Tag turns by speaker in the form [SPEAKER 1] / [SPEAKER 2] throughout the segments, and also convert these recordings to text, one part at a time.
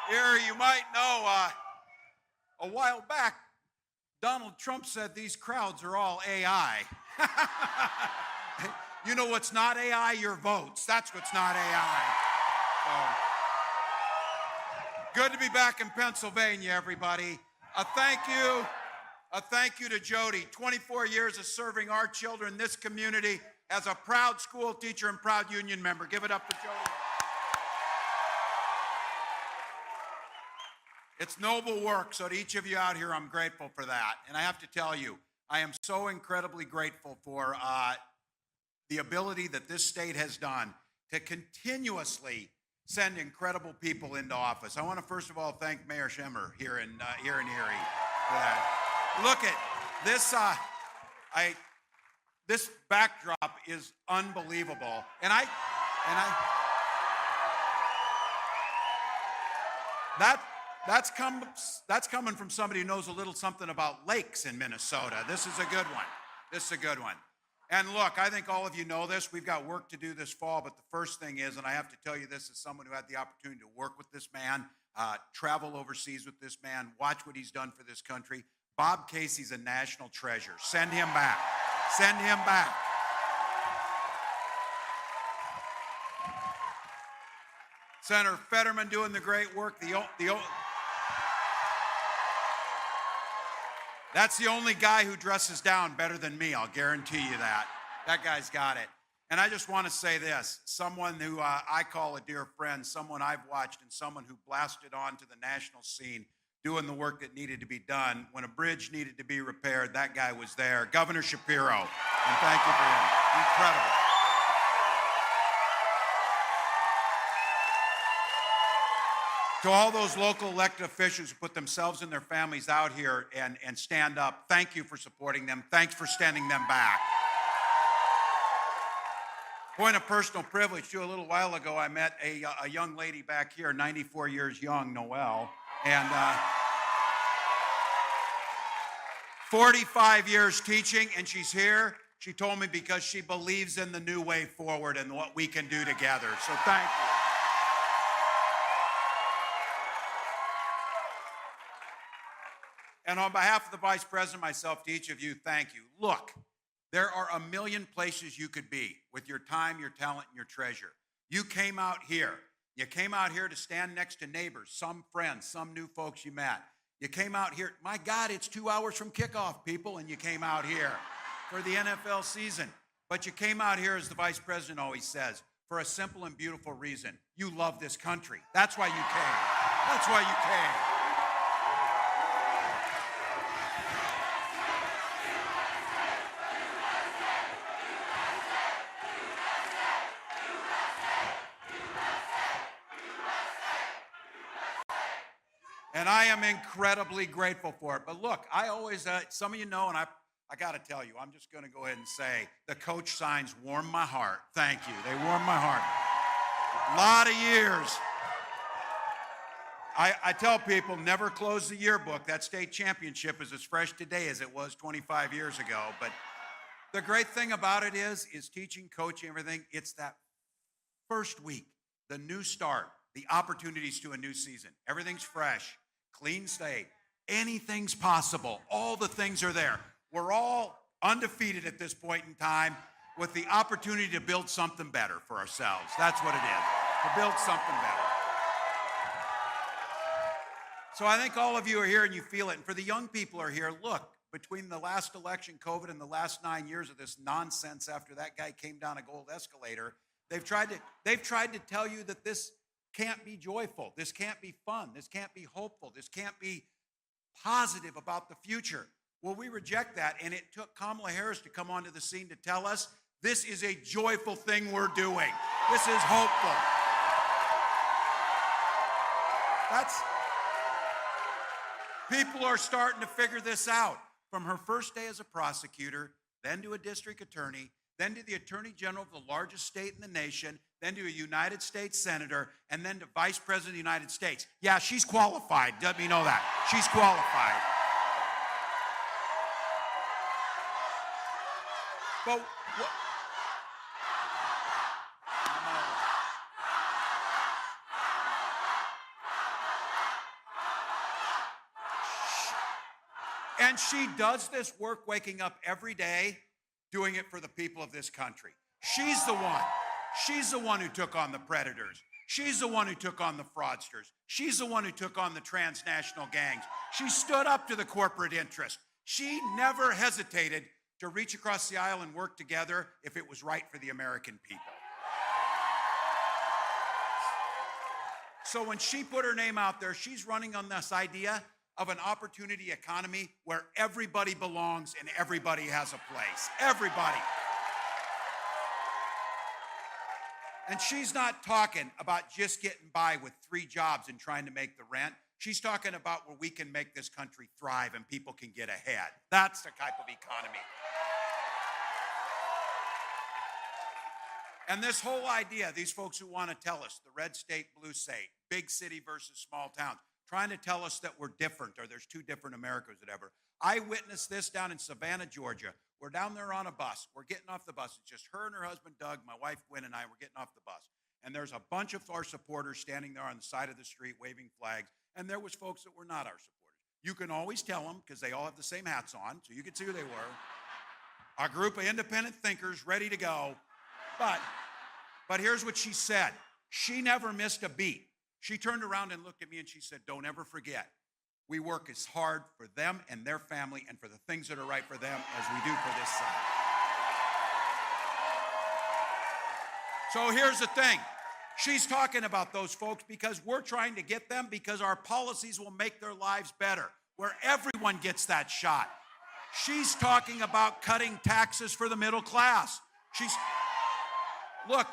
[SPEAKER 1] Here, you might know, a while back, Donald Trump said these crowds are all AI. You know what's not AI? Your votes. That's what's not AI. So, good to be back in Pennsylvania, everybody. A thank you to Jody. 24 years of serving our children, this community, as a proud school teacher and proud union member. Give it up for Jody. It's noble work, so to each of you out here, I'm grateful for that. And I have to tell you, I am so incredibly grateful for the ability that this state has done to continuously send incredible people into office. I want to first of all thank Mayor Schemmer here in Erie for that. Look at this. This backdrop is unbelievable, That's coming from somebody who knows a little something about lakes in Minnesota. This is a good one. And look, I think all of you know this. We've got work to do this fall, but the first thing is, and I have to tell you this as someone who had the opportunity to work with this man, travel overseas with this man, watch what he's done for this country. Bob Casey's a national treasure. Send him back. Send him back. Senator Fetterman doing the great work. That's the only guy who dresses down better than me, I'll guarantee you that. That guy's got it. And I just want to say this, someone who I call a dear friend, someone I've watched, and someone who blasted onto the national scene doing the work that needed to be done. When a bridge needed to be repaired, that guy was there. Governor Shapiro, and thank you for him. Incredible. To all those local elected officials who put themselves and their families out here and stand up, thank you for supporting them. Thanks for standing them back. Point of personal privilege, too, a little while ago, I met a young lady back here, 94 years young, Noelle, and 45 years teaching, and she's here. She told me because she believes in the new way forward and what we can do together. So thank you. And on behalf of the Vice President, myself, to each of you, thank you. Look, there are a million places you could be with your time, your talent, and your treasure. You came out here. You came out here to stand next to neighbors, some friends, some new folks you met. You came out here. My God, it's 2 hours from kickoff, people, and you came out here for the NFL season. But you came out here, as the Vice President always says, for a simple and beautiful reason. You love this country. That's why you came. That's why you came. And I am incredibly grateful for it. But look, I always, some of you know, and I got to tell you, I'm just going to go ahead and say, the coach signs warm my heart. Thank you. They warm my heart. A lot of years. I tell people, never close the yearbook. That state championship is as fresh today as it was 25 years ago. But the great thing about it is teaching, coaching, everything, it's that first week, the new start, the opportunities to a new season. Everything's fresh. Clean state. Anything's possible. All the things are there. We're all undefeated at this point in time with the opportunity to build something better for ourselves. That's what it is, to build something better. So I think all of you are here and you feel it. And for the young people who are here, look, between the last election, COVID, and the last 9 years of this nonsense after that guy came down a gold escalator, they've tried to tell you that this can't be joyful. This can't be fun. This can't be hopeful. This can't be positive about the future. Well, we reject that, and it took Kamala Harris to come onto the scene to tell us this is a joyful thing we're doing. This is hopeful. People are starting to figure this out. From her first day as a prosecutor, then to a district attorney, then to the attorney general of the largest state in the nation, then to a United States senator, and then to vice president of the United States. Yeah, she's qualified. Let me know that. She's qualified. But And she does this work waking up every day, doing it for the people of this country. She's the one. She's the one who took on the predators. She's the one who took on the fraudsters. She's the one who took on the transnational gangs. She stood up to the corporate interest. She never hesitated to reach across the aisle and work together if it was right for the American people. So when she put her name out there, she's running on this idea of an opportunity economy where everybody belongs and everybody has a place. Everybody. And she's not talking about just getting by with 3 jobs and trying to make the rent. She's talking about where we can make this country thrive and people can get ahead. That's the type of economy. And this whole idea, these folks who want to tell us the red state, blue state, big city versus small towns, trying to tell us that we're different or there's 2 different Americas, whatever. I witnessed this down in Savannah, Georgia. We're down there on a bus. We're getting off the bus. It's just her and her husband, Doug, my wife, Gwen, and I. We're getting off the bus. And there's a bunch of our supporters standing there on the side of the street waving flags. And there was folks that were not our supporters. You can always tell them because they all have the same hats on, so you could see who they were. A group of independent thinkers ready to go. But here's what she said. She never missed a beat. She turned around and looked at me and she said, don't ever forget, we work as hard for them and their family and for the things that are right for them as we do for this side. So here's the thing. She's talking about those folks because we're trying to get them because our policies will make their lives better, where everyone gets that shot. She's talking about cutting taxes for the middle class. Look,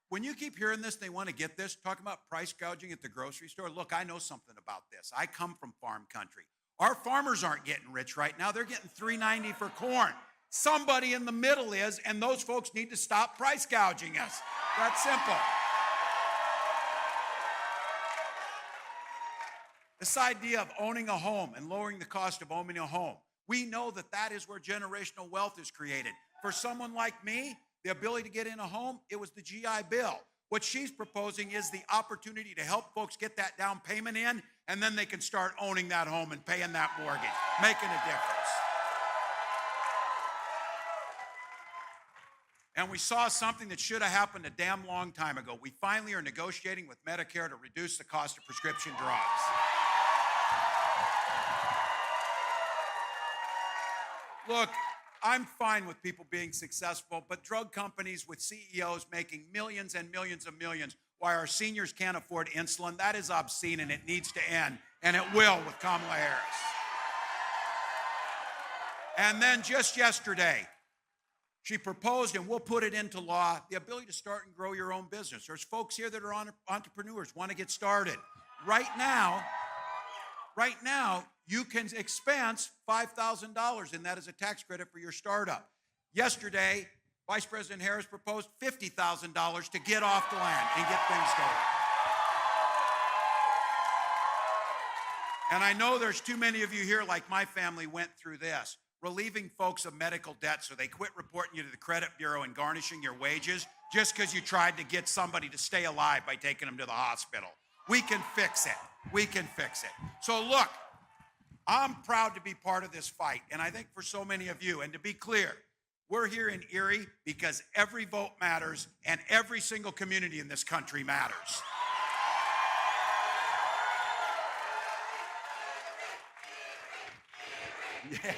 [SPEAKER 1] when you keep hearing this, they want to get this, talking about price gouging at the grocery store. Look, I know something about this. I come from farm country. Our farmers aren't getting rich right now. They're getting $3.90 for corn. Somebody in the middle is, and those folks need to stop price gouging us. That's simple. This idea of owning a home and lowering the cost of owning a home, we know that that is where generational wealth is created. For someone like me, the ability to get in a home, it was the GI Bill. What she's proposing is the opportunity to help folks get that down payment in, and then they can start owning that home and paying that mortgage, making a difference. And we saw something that should have happened a damn long time ago. We finally are negotiating with Medicare to reduce the cost of prescription drugs. Look, I'm fine with people being successful, but drug companies with CEOs making millions and millions and millions while our seniors can't afford insulin, that is obscene and it needs to end, and it will with Kamala Harris. And then just yesterday, she proposed, and we'll put it into law, the ability to start and grow your own business. There's folks here that are entrepreneurs, want to get started. Right now, you can expense $5,000, and that is a tax credit for your startup. Yesterday, Vice President Harris proposed $50,000 to get off the land and get things going. And I know there's too many of you here, like my family went through this, relieving folks of medical debt so they quit reporting you to the credit bureau and garnishing your wages just because you tried to get somebody to stay alive by taking them to the hospital. We can fix it. We can fix it. So look, I'm proud to be part of this fight, and I think for so many of you, and to be clear, we're here in Erie because every vote matters and every single community in this country matters. Yeah.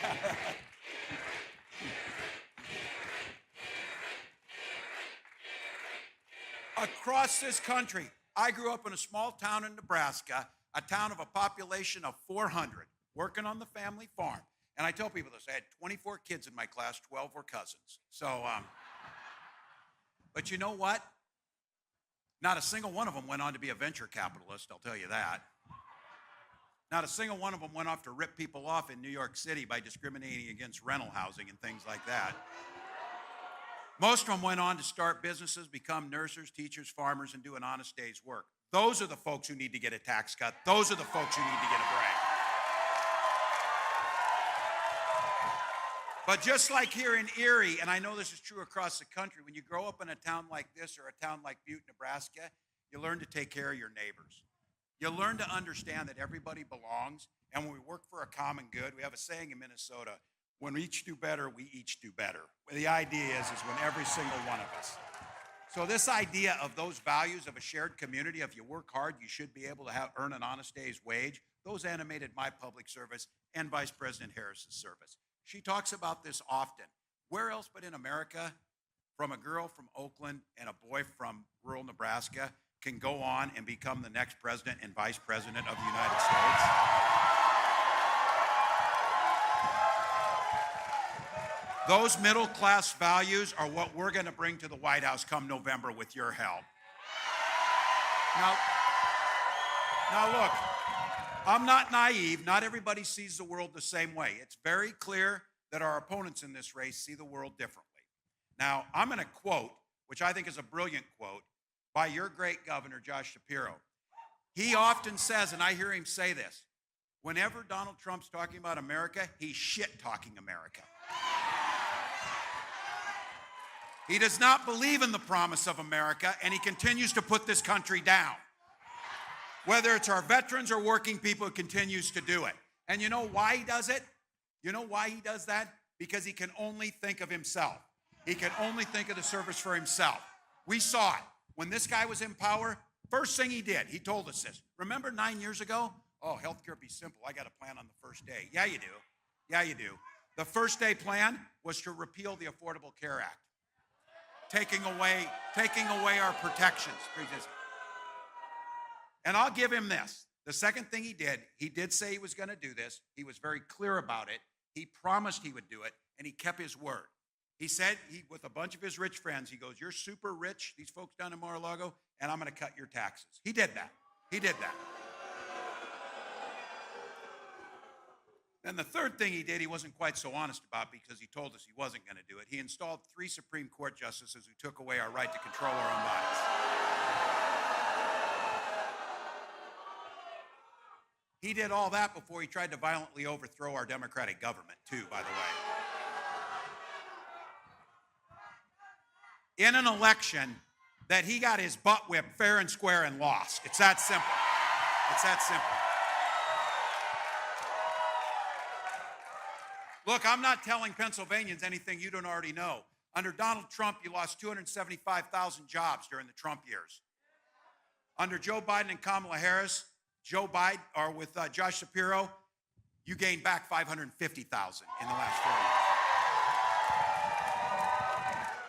[SPEAKER 1] Across this country, I grew up in a small town in Nebraska, a town of a population of 400, working on the family farm. And I tell people this, I had 24 kids in my class, 12 were cousins. So, but you know what? Not a single one of them went on to be a venture capitalist, I'll tell you that. Not a single one of them went off to rip people off in New York City by discriminating against rental housing and things like that. Most of them went on to start businesses, become nurses, teachers, farmers, and do an honest day's work. Those are the folks who need to get a tax cut. Those are the folks who need to get a break. But just like here in Erie, and I know this is true across the country, when you grow up in a town like this or a town like Butte, Nebraska, you learn to take care of your neighbors. You learn to understand that everybody belongs, and when we work for a common good, we have a saying in Minnesota, when we each do better, we each do better. The idea is when every single one of us. So this idea of those values of a shared community, if you work hard, you should be able to earn an honest day's wage. Those animated my public service and Vice President Harris's service. She talks about this often. Where else but in America, from a girl from Oakland and a boy from rural Nebraska can go on and become the next president and vice president of the United States? Those middle class values are what we're going to bring to the White House come November with your help. Now look, I'm not naive. Not everybody sees the world the same way. It's very clear that our opponents in this race see the world differently. Now, I'm going to quote, which I think is a brilliant quote, by your great governor, Josh Shapiro. He often says, and I hear him say this, whenever Donald Trump's talking about America, he's shit-talking America. He does not believe in the promise of America, and he continues to put this country down. Whether it's our veterans or working people, he continues to do it. And you know why he does it? You know why he does that? Because he can only think of himself. He can only think of the service for himself. We saw it. When this guy was in power, first thing he did, he told us this. Remember 9 years ago? Oh, healthcare be simple. I got a plan on the first day. Yeah, you do. Yeah, you do. The first day plan was to repeal the Affordable Care Act, taking away our protections. And I'll give him this. The second thing he did say he was going to do this. He was very clear about it. He promised he would do it, and he kept his word. He said, with a bunch of his rich friends, he goes, you're super rich, these folks down in Mar-a-Lago, and I'm going to cut your taxes. He did that. He did that. And the third thing he did, he wasn't quite so honest about because he told us he wasn't going to do it. He installed 3 Supreme Court justices who took away our right to control our own bodies. He did all that before he tried to violently overthrow our democratic government, too, by the way. In an election that he got his butt whipped fair and square and lost. It's that simple. It's that simple. Look, I'm not telling Pennsylvanians anything you don't already know. Under Donald Trump, you lost 275,000 jobs during the Trump years. Under Joe Biden and Kamala Harris, with Josh Shapiro, you gained back 550,000 in the last 4 years.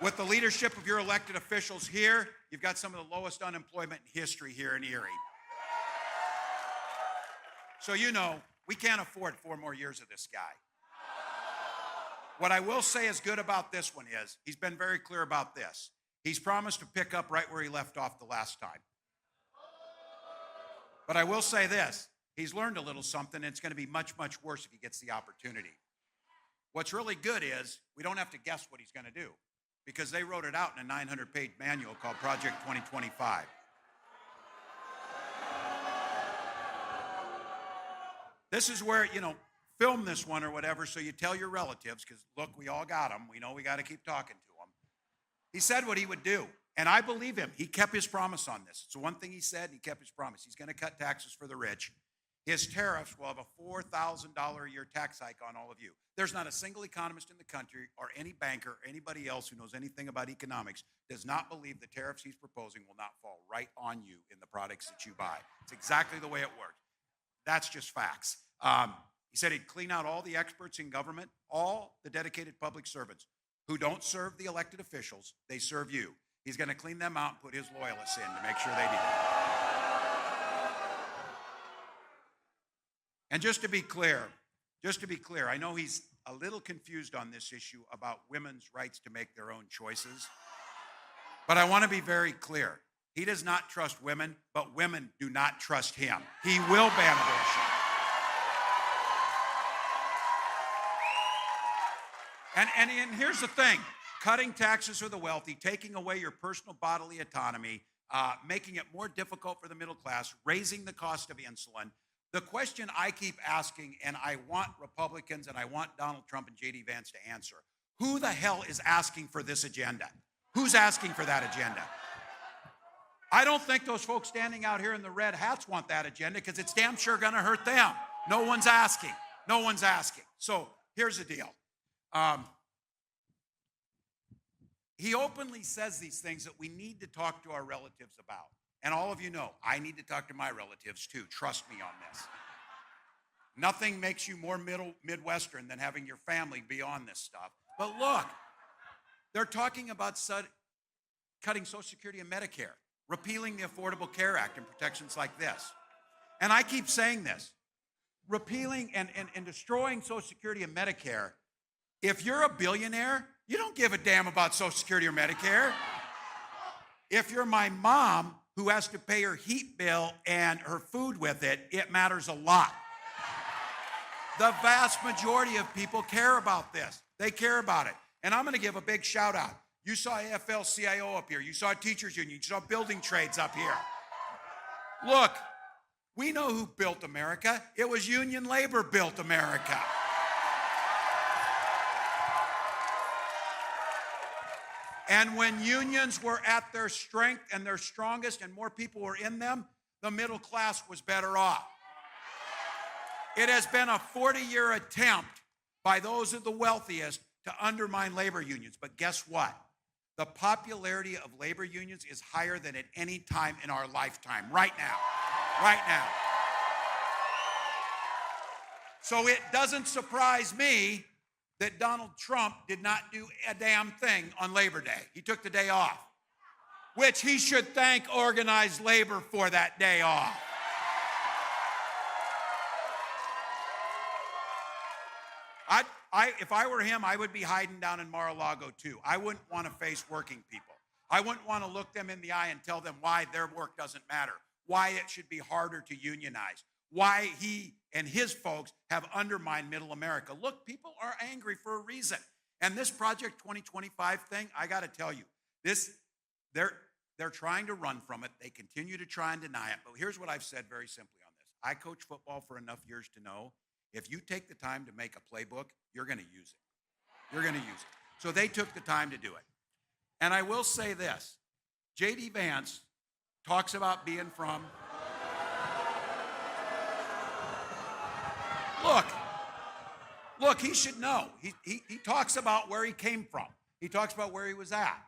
[SPEAKER 1] With the leadership of your elected officials here, you've got some of the lowest unemployment in history here in Erie. So you know, we can't afford 4 more years of this guy. What I will say is good about this one is, he's been very clear about this. He's promised to pick up right where he left off the last time. But I will say this, he's learned a little something, and it's going to be much, much worse if he gets the opportunity. What's really good is we don't have to guess what he's going to do because they wrote it out in a 900-page manual called Project 2025. This is where, film this one or whatever so you tell your relatives because, look, we all got them. We know we got to keep talking to them. He said what he would do. And I believe him. He kept his promise on this. It's the one thing he said, and he kept his promise. He's going to cut taxes for the rich. His tariffs will have a $4,000 a year tax hike on all of you. There's not a single economist in the country or any banker or anybody else who knows anything about economics does not believe the tariffs he's proposing will not fall right on you in the products that you buy. It's exactly the way it works. That's just facts. He said he'd clean out all the experts in government, all the dedicated public servants who don't serve the elected officials, they serve you. He's going to clean them out and put his loyalists in to make sure they do that. And just to be clear, I know he's a little confused on this issue about women's rights to make their own choices. But I want to be very clear. He does not trust women, but women do not trust him. He will ban abortion. And here's the thing. Cutting taxes for the wealthy, taking away your personal bodily autonomy, making it more difficult for the middle class, raising the cost of insulin. The question I keep asking, and I want Republicans and I want Donald Trump and J.D. Vance to answer, who the hell is asking for this agenda? Who's asking for that agenda? I don't think those folks standing out here in the red hats want that agenda because it's damn sure going to hurt them. No one's asking. No one's asking. So here's the deal. He openly says these things that we need to talk to our relatives about. And all of you know, I need to talk to my relatives too. Trust me on this. Nothing makes you more Midwestern than having your family be on this stuff. But look, they're talking about cutting Social Security and Medicare, repealing the Affordable Care Act and protections like this. And I keep saying this, repealing and destroying Social Security and Medicare. If you're a billionaire, you don't give a damn about Social Security or Medicare. If you're my mom who has to pay her heat bill and her food with it, it matters a lot. The vast majority of people care about this. They care about it. And I'm going to give a big shout out. You saw AFL-CIO up here. You saw Teachers Union. You saw building trades up here. Look, we know who built America. It was union labor built America. And when unions were at their strength and their strongest and more people were in them, the middle class was better off. It has been a 40-year attempt by those of the wealthiest to undermine labor unions. But guess what? The popularity of labor unions is higher than at any time in our lifetime, right now. Right now. So it doesn't surprise me that Donald Trump did not do a damn thing on Labor Day. He took the day off, which he should thank organized labor for that day off. If I were him, I would be hiding down in Mar-a-Lago too. I wouldn't want to face working people. I wouldn't want to look them in the eye and tell them why their work doesn't matter, why it should be harder to unionize, why he and his folks have undermined middle America. Look, people are angry for a reason. And this Project 2025 thing, I got to tell you, they're trying to run from it. They continue to try and deny it. But here's what I've said very simply on this. I coached football for enough years to know if you take the time to make a playbook, you're going to use it. You're going to use it. So they took the time to do it. And I will say this. J.D. Vance talks about being from... Look, he should know. He talks about where he came from. He talks about where he was at.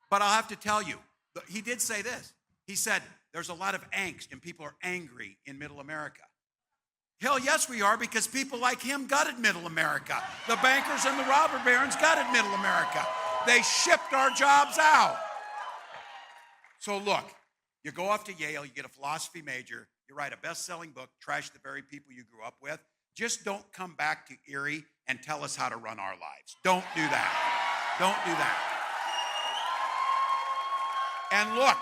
[SPEAKER 1] But I'll have to tell you, he did say this. He said, there's a lot of angst and people are angry in middle America. Hell, yes, we are, because people like him gutted middle America. The bankers and the robber barons gutted middle America. They shipped our jobs out. So look, you go off to Yale, you get a philosophy major, you write a best-selling book, trash the very people you grew up with. Just don't come back to Erie and tell us how to run our lives. Don't do that. Don't do that. And look,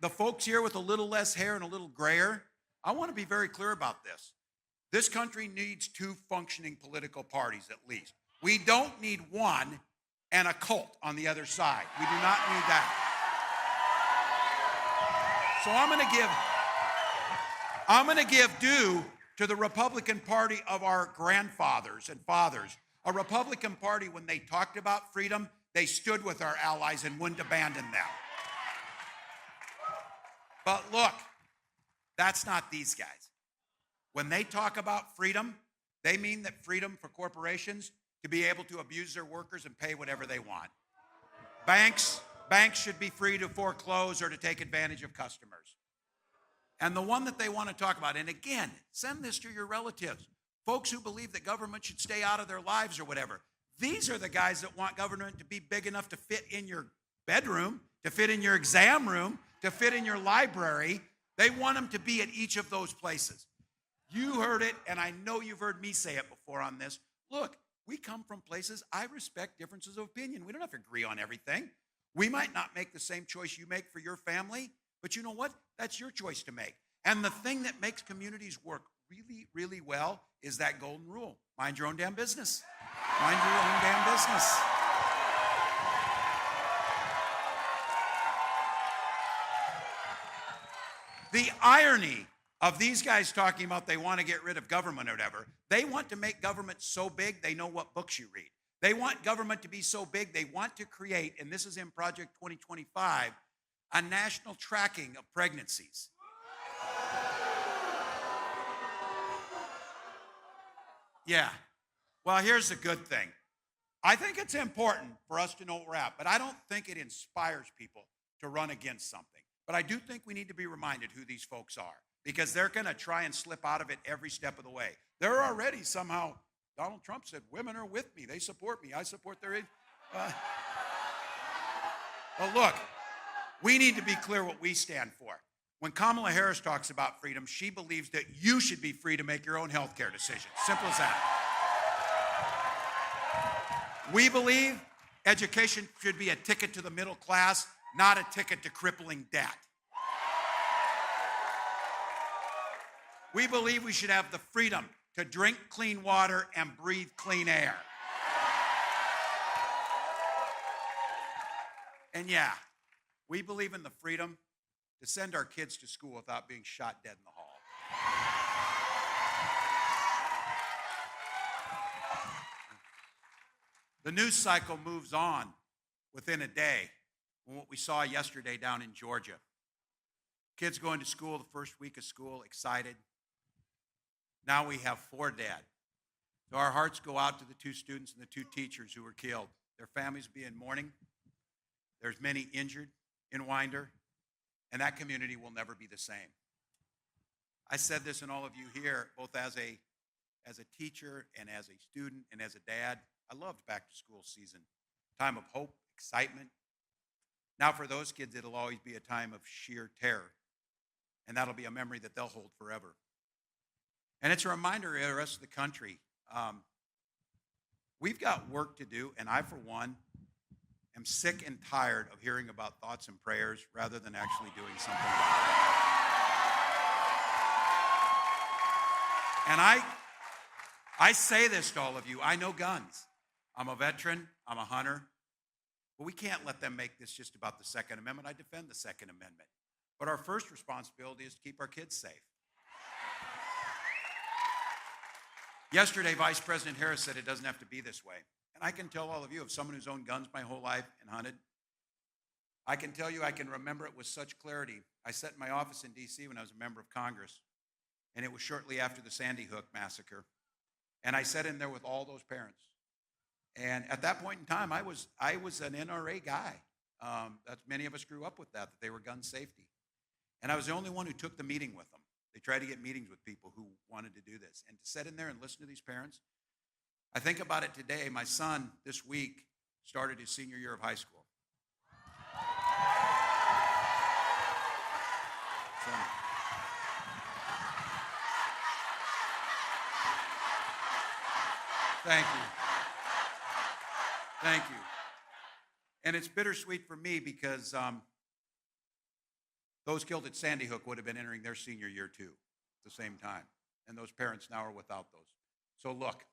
[SPEAKER 1] the folks here with a little less hair and a little grayer, I want to be very clear about this. This country needs two functioning political parties at least. We don't need one and a cult on the other side. We do not need that. So I'm going to give due to the Republican Party of our grandfathers and fathers. A Republican Party, when they talked about freedom, they stood with our allies and wouldn't abandon them. But look, that's not these guys. When they talk about freedom, they mean that freedom for corporations to be able to abuse their workers and pay whatever they want. Banks should be free to foreclose or to take advantage of customers. And the one that they want to talk about, and again, send this to your relatives, folks who believe that government should stay out of their lives or whatever. These are the guys that want government to be big enough to fit in your bedroom, to fit in your exam room, to fit in your library. They want them to be at each of those places. You heard it, and I know you've heard me say it before on this. Look, we come from places, I respect differences of opinion. We don't have to agree on everything. We might not make the same choice you make for your family, but you know what? That's your choice to make. And the thing that makes communities work really, really well is that golden rule. Mind your own damn business. Mind your own damn business. The irony of these guys talking about they want to get rid of government or whatever, they want to make government so big they know what books you read. They want government to be so big they want to create, and this is in Project 2025, a national tracking of pregnancies. Yeah. Well, here's the good thing. I think it's important for us to know what we're at, but I don't think it inspires people to run against something. But I do think we need to be reminded who these folks are, because they're going to try and slip out of it every step of the way. They're already somehow, Donald Trump said, women are with me. They support me. I support their... Well, look, we need to be clear what we stand for. When Kamala Harris talks about freedom, she believes that you should be free to make your own health care decisions. Simple as that. We believe education should be a ticket to the middle class, not a ticket to crippling debt. We believe we should have the freedom to drink clean water and breathe clean air. And yeah, we believe in the freedom to send our kids to school without being shot dead in the hall. The news cycle moves on within a day. What we saw yesterday down in Georgia. Kids going to school the first week of school, excited. Now we have 4 dead. So our hearts go out to the 2 students and the 2 teachers who were killed. Their families will be in mourning. There's many injured in Winder, and that community will never be the same. I said this, and all of you here, both as a teacher and as a student and as a dad, I loved back to school season. Time of hope, excitement. Now for those kids, it'll always be a time of sheer terror, and that'll be a memory that they'll hold forever. And it's a reminder to the rest of the country, we've got work to do, and I, for one, am sick and tired of hearing about thoughts and prayers rather than actually doing something about it. And I say this to all of you. I know guns. I'm a veteran. I'm a hunter. But we can't let them make this just about the Second Amendment. I defend the Second Amendment. But our first responsibility is to keep our kids safe. Yesterday, Vice President Harris said it doesn't have to be this way. And I can tell all of you, as someone who's owned guns my whole life and hunted, I can tell you I can remember it with such clarity. I sat in my office in D.C. when I was a member of Congress, and it was shortly after the Sandy Hook massacre. And I sat in there with all those parents. And at that point in time, I was an NRA guy. Many of us grew up with that they were gun safety. And I was the only one who took the meeting with them. They tried to get meetings with people who wanted to do this. And to sit in there and listen to these parents, I think about it today. My son, this week, started his senior year of high school. Thank you. Thank you. And it's bittersweet for me because those killed at Sandy Hook would have been entering their senior year too at the same time. And those parents now are without those. So look,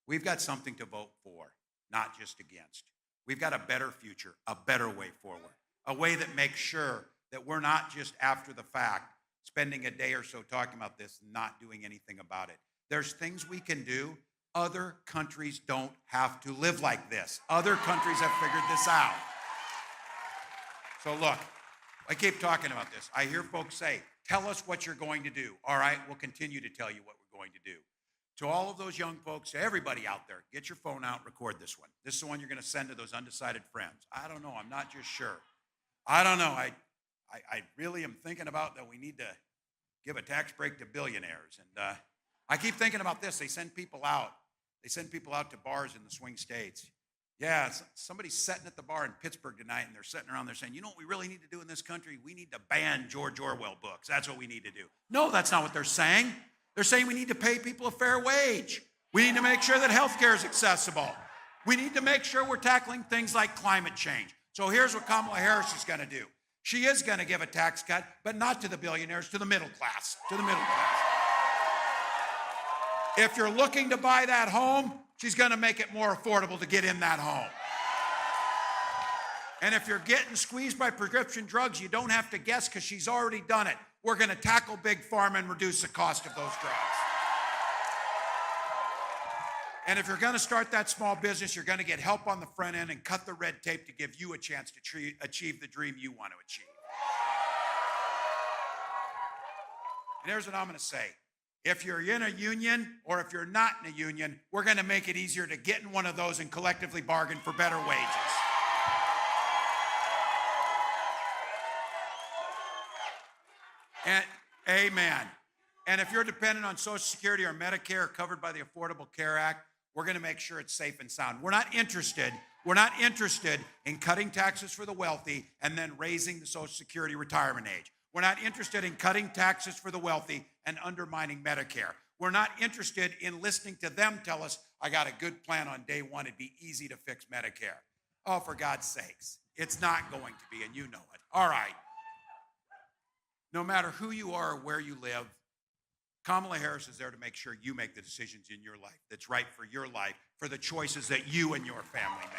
[SPEAKER 1] we've got something to vote for, not just against. We've got a better future, a better way forward, a way that makes sure that we're not just after the fact spending a day or so talking about this and not doing anything about it. There's things we can do. Other countries don't have to live like this. Other countries have figured this out. So look, I keep talking about this. I hear folks say, tell us what you're going to do. All right, we'll continue to tell you what we're going to do. To all of those young folks, to everybody out there, get your phone out, record this one. This is the one you're going to send to those undecided friends. I don't know. I'm not just sure. I don't know. I really am thinking about that we need to give a tax break to billionaires. And I keep thinking about this. They send people out. They send people out to bars in the swing states. Yeah, somebody's sitting at the bar in Pittsburgh tonight, and they're sitting around there saying, you know what we really need to do in this country? We need to ban George Orwell books. That's what we need to do. No, that's not what they're saying. They're saying we need to pay people a fair wage. We need to make sure that health care is accessible. We need to make sure we're tackling things like climate change. So here's what Kamala Harris is going to do. She is going to give a tax cut, but not to the billionaires, to the middle class, to the middle class. If you're looking to buy that home, she's going to make it more affordable to get in that home. And if you're getting squeezed by prescription drugs, you don't have to guess because she's already done it. We're going to tackle big pharma and reduce the cost of those drugs. And if you're going to start that small business, you're going to get help on the front end and cut the red tape to give you a chance to achieve the dream you want to achieve. And here's what I'm going to say. If you're in a union or if you're not in a union, we're going to make it easier to get in one of those and collectively bargain for better wages. And amen. And if you're dependent on Social Security or Medicare covered by the Affordable Care Act, we're going to make sure it's safe and sound. We're not interested in cutting taxes for the wealthy and then raising the Social Security retirement age. We're not interested in cutting taxes for the wealthy and undermining Medicare. We're not interested in listening to them tell us, I got a good plan on day one. It'd be easy to fix Medicare. Oh, for God's sakes. It's not going to be, and you know it. All right. No matter who you are or where you live, Kamala Harris is there to make sure you make the decisions in your life that's right for your life, for the choices that you and your family make.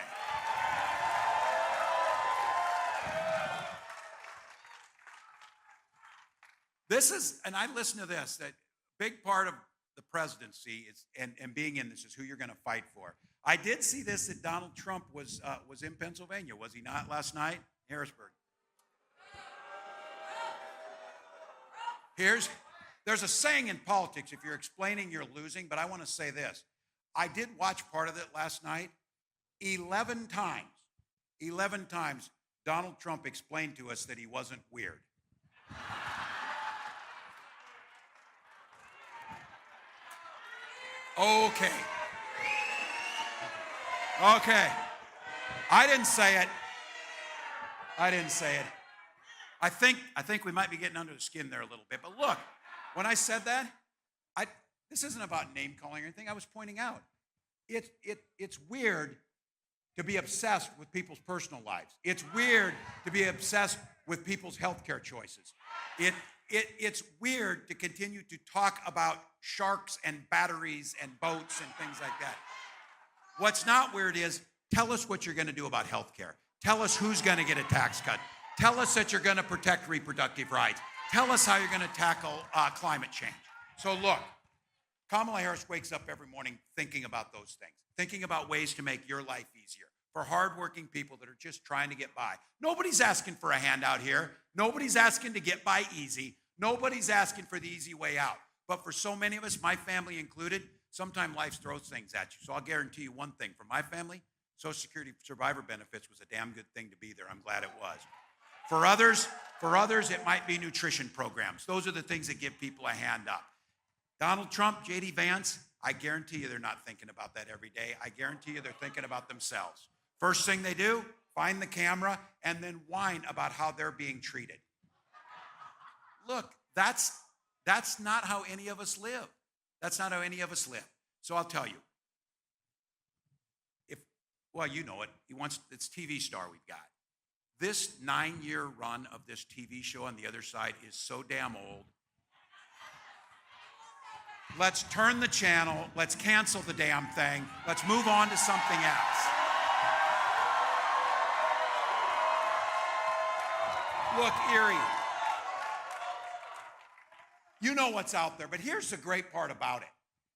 [SPEAKER 1] This is, and I listen to this, that big part of the presidency is, and being in this is who you're going to fight for. I did see this that Donald Trump was in Pennsylvania, was he not, last night? Harrisburg. There's a saying in politics, if you're explaining, you're losing, but I want to say this. I did watch part of it last night. 11 times, Donald Trump explained to us that he wasn't weird. Okay. I didn't say it. I think we might be getting under the skin there a little bit. But look, when I said that, this isn't about name calling or anything. I was pointing out it's weird to be obsessed with people's personal lives. It's weird to be obsessed with people's healthcare choices. It's weird to continue to talk about sharks and batteries and boats and things like that. What's not weird is tell us what you're going to do about healthcare. Tell us who's going to get a tax cut. Tell us that you're going to protect reproductive rights. Tell us how you're going to tackle climate change. So look, Kamala Harris wakes up every morning thinking about those things, thinking about ways to make your life easier for hardworking people that are just trying to get by. Nobody's asking for a handout here. Nobody's asking to get by easy. Nobody's asking for the easy way out. But for so many of us, my family included, sometimes life throws things at you. So I'll guarantee you one thing. For my family, Social Security survivor benefits was a damn good thing to be there. I'm glad it was. For others, it might be nutrition programs. Those are the things that give people a hand up. Donald Trump, J.D. Vance, I guarantee you they're not thinking about that every day. I guarantee you they're thinking about themselves. First thing they do, find the camera and then whine about how they're being treated. Look, that's not how any of us live. That's not how any of us live. So I'll tell you. Well, you know it. It's TV star we've got. This 9-year run of this TV show on the other side is so damn old. Let's turn the channel. Let's cancel the damn thing. Let's move on to something else. Look, Erie. You know what's out there, but here's the great part about it.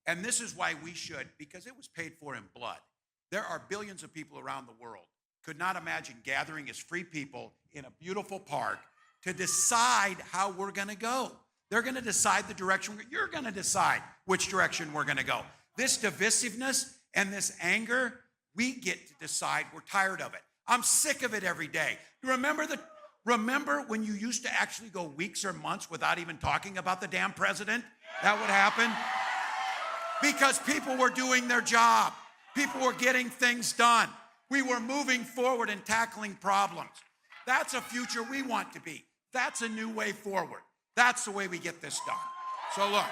[SPEAKER 1] And this is why we should, because it was paid for in blood. There are billions of people around the world could not imagine gathering as free people in a beautiful park to decide how we're going to go. They're going to decide the direction. You're going to decide which direction we're going to go. This divisiveness and this anger, we get to decide. We're tired of it. I'm sick of it every day. You remember when you used to actually go weeks or months without even talking about the damn president? That would happen because people were doing their job. People were getting things done. We were moving forward and tackling problems. That's a future we want to be. That's a new way forward. That's the way we get this done. So look.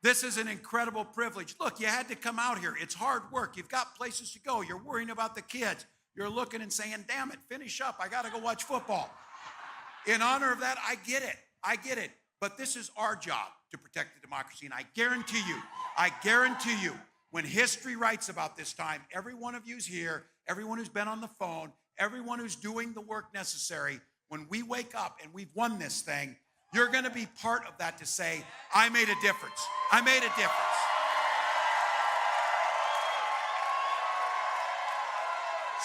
[SPEAKER 1] This is an incredible privilege. Look, you had to come out here. It's hard work. You've got places to go. You're worrying about the kids. You're looking and saying, damn it, finish up. I got to go watch football. In honor of that, I get it. I get it. But this is our job to protect the democracy. And I guarantee you, when history writes about this time, every one of you's here, everyone who's been on the phone, everyone who's doing the work necessary, when we wake up and we've won this thing, you're going to be part of that to say, I made a difference. I made a difference.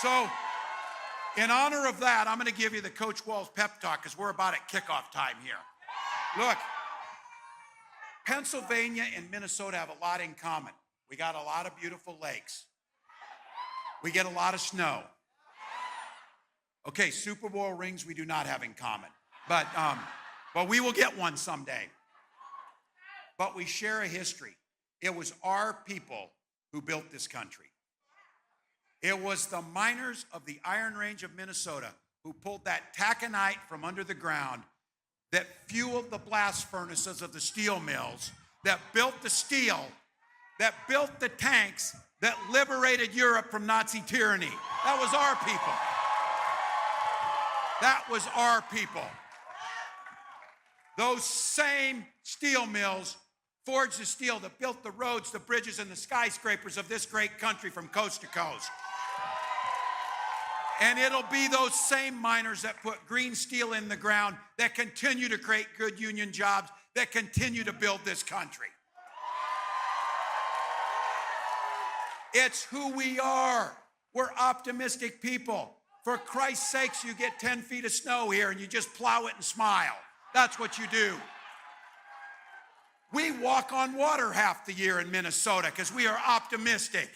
[SPEAKER 1] So, in honor of that, I'm going to give you the Coach Walz pep talk because we're about at kickoff time here. Look, Pennsylvania and Minnesota have a lot in common. We got a lot of beautiful lakes. We get a lot of snow. Okay, Super Bowl rings we do not have in common. But we will get one someday. But we share a history. It was our people who built this country. It was the miners of the Iron Range of Minnesota who pulled that taconite from under the ground, that fueled the blast furnaces of the steel mills, that built the steel, that built the tanks, that liberated Europe from Nazi tyranny. That was our people. That was our people. Those same steel mills forged the steel that built the roads, the bridges, and the skyscrapers of this great country from coast to coast. And it'll be those same miners that put green steel in the ground that continue to create good union jobs, that continue to build this country. It's who we are. We're optimistic people. For Christ's sakes, you get 10 feet of snow here and you just plow it and smile. That's what you do. We walk on water half the year in Minnesota because we are optimistic.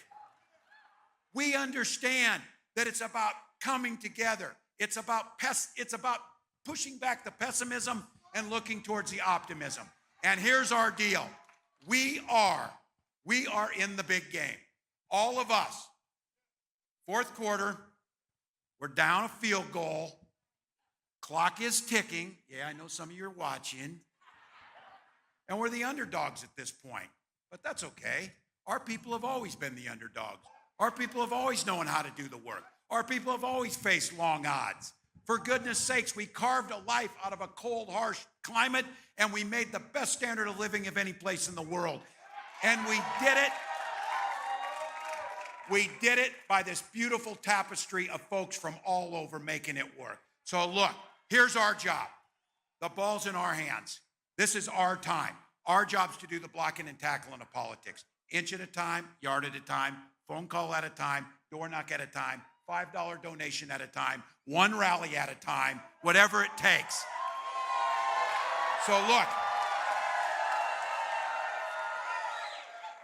[SPEAKER 1] We understand that it's about coming together. It's about pushing back the pessimism and looking towards the optimism. And here's our deal. We are in the big game. All of us. Fourth quarter, we're down a field goal. Clock is ticking. Yeah, I know some of you are watching. And we're the underdogs at this point. But that's okay. Our people have always been the underdogs. Our people have always known how to do the work. Our people have always faced long odds. For goodness sakes, we carved a life out of a cold, harsh climate, and we made the best standard of living of any place in the world. And we did it. We did it by this beautiful tapestry of folks from all over making it work. So look, here's our job. The ball's in our hands. This is our time. Our job's to do the blocking and tackling of politics. Inch at a time, yard at a time, phone call at a time, door knock at a time, $5 donation at a time, one rally at a time, whatever it takes. So look,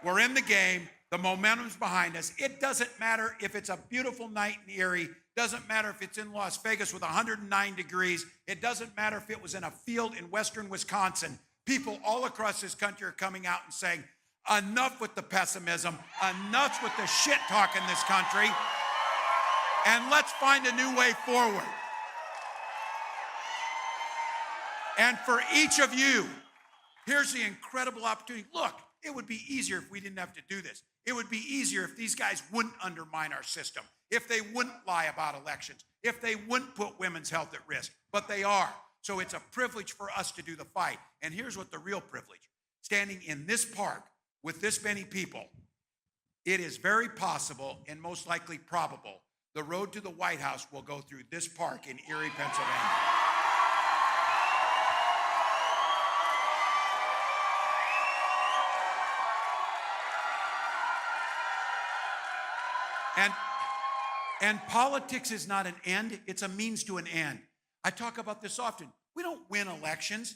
[SPEAKER 1] we're in the game. The momentum's behind us. It doesn't matter if it's a beautiful night in Erie. Doesn't matter if it's in Las Vegas with 109 degrees. It doesn't matter if it was in a field in western Wisconsin. People all across this country are coming out and saying, enough with the pessimism, enough with the shit talk in this country, and let's find a new way forward. And for each of you, here's the incredible opportunity. Look, it would be easier if we didn't have to do this. It would be easier if these guys wouldn't undermine our system, if they wouldn't lie about elections, if they wouldn't put women's health at risk, but they are. So it's a privilege for us to do the fight. And here's what the real privilege. Standing in this park with this many people, it is very possible and most likely probable the road to the White House will go through this park in Erie, Pennsylvania. And politics is not an end, it's a means to an end. I talk about this often. We don't win elections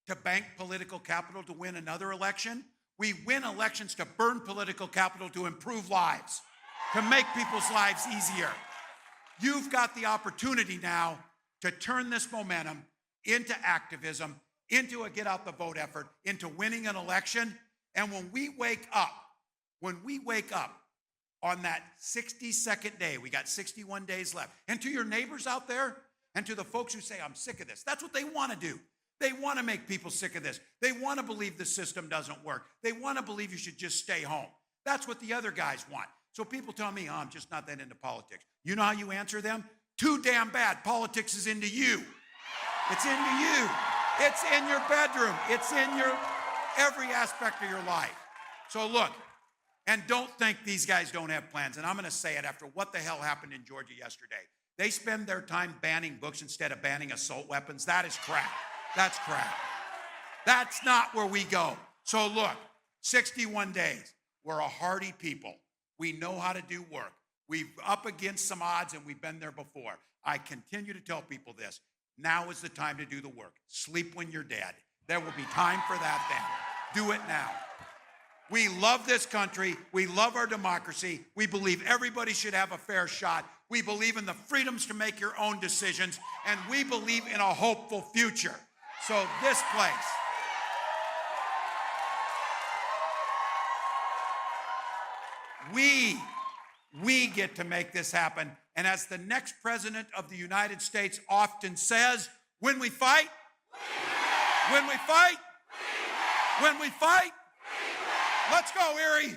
[SPEAKER 1] to bank political capital to win another election. We win elections to burn political capital to improve lives, to make people's lives easier. You've got the opportunity now to turn this momentum into activism, into a get out the vote effort, into winning an election. And when we wake up on that 62nd day, we got 61 days left. And to your neighbors out there, and to the folks who say, I'm sick of this, that's what they want to do. They want to make people sick of this. They want to believe the system doesn't work. They want to believe you should just stay home. That's what the other guys want. So people tell me, I'm just not that into politics. You know how you answer them? Too damn bad. Politics is into you. It's into you. It's in your bedroom. It's in your every aspect of your life. So look, and don't think these guys don't have plans. And I'm going to say it after what the hell happened in Georgia yesterday. They spend their time banning books instead of banning assault weapons. That is crap. That's crap. That's not where we go. So look, 61 days. We're a hardy people. We know how to do work. We've up against some odds and we've been there before. I continue to tell people this. Now is the time to do the work. Sleep when you're dead. There will be time for that then. Do it now. We love this country. We love our democracy. We believe everybody should have a fair shot. We believe in the freedoms to make your own decisions. And we believe in a hopeful future. So this place, we get to make this happen. And as the next president of the United States often says, when we fight, when we fight, when we fight, let's go, Erie.